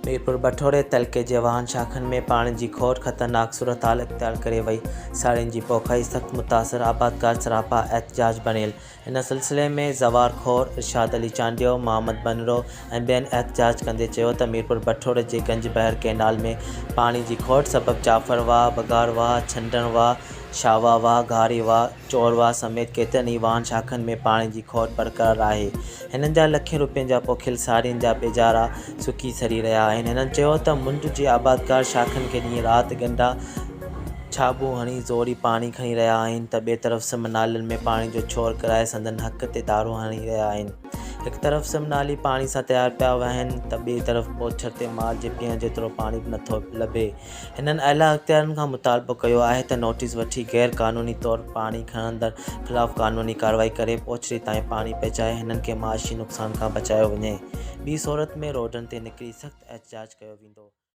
मीरपुर बठोड़े तलके जवान शाखनि में पानी की खोट ख़तरनाक सूरत हाल इख्तियार करे वई। साड़ियुनि की पोखाई सख्त मुतासर आबादकार सरापा एहतजाज बणियल। इन सिलसिले में ज़वार खोर, इरशाद अली चांडियो, मोहम्मद बनरो ऐं ॿियनि एहतजाज कंदे चयो त मीरपुर बठोड़े जे गंज बहर कैनाल में पानी की खोट सबब जाफरवाह, बगारवाह, छंडणवाह, शाहवाह, घारीवाह, चोरवाह समेत केतरनि ई वाहन शाखनि में पानी की खोट बरक़रार आहे। हिननि जा लखें रुपयनि जा पोखियल साड़ियुनि जा बेजारा सुकी सड़ी रहिया आहिनि। हिननि चयो त मुंड जी आबादकार शाखनि खे ॾींहुं राति गंडा छाबू हणी ज़ोरी पानी खणी रहिया आहिनि त ॿिए तरफ़ सिम नालियुनि में पानी जो छोर कराए संदनि हक़ ते दारू हणी रहिया आहिनि। हिकु तरफ़ सिम नाली पानी सां तयारु पिया वहनि त ॿिए तरफ़ पोछर ते माल जे पीअण जेतिरो पानी बि नथो लभे। हिननि आला इख्तियारनि खां मुतालबो कयो आहे त नोटिस वठी गैर क़ानूनी तौरु पानी खणंदड़ ख़िलाफ़ क़ानूनी कार्रवाई करे पोछरी ताईं पानी पहुचाए हिननि खे माशी नुक़सान खां बचायो वञे। ॿी सूरत में रोडनि ते निकिरी सख़्तु एहतजाज कयो वेंदो।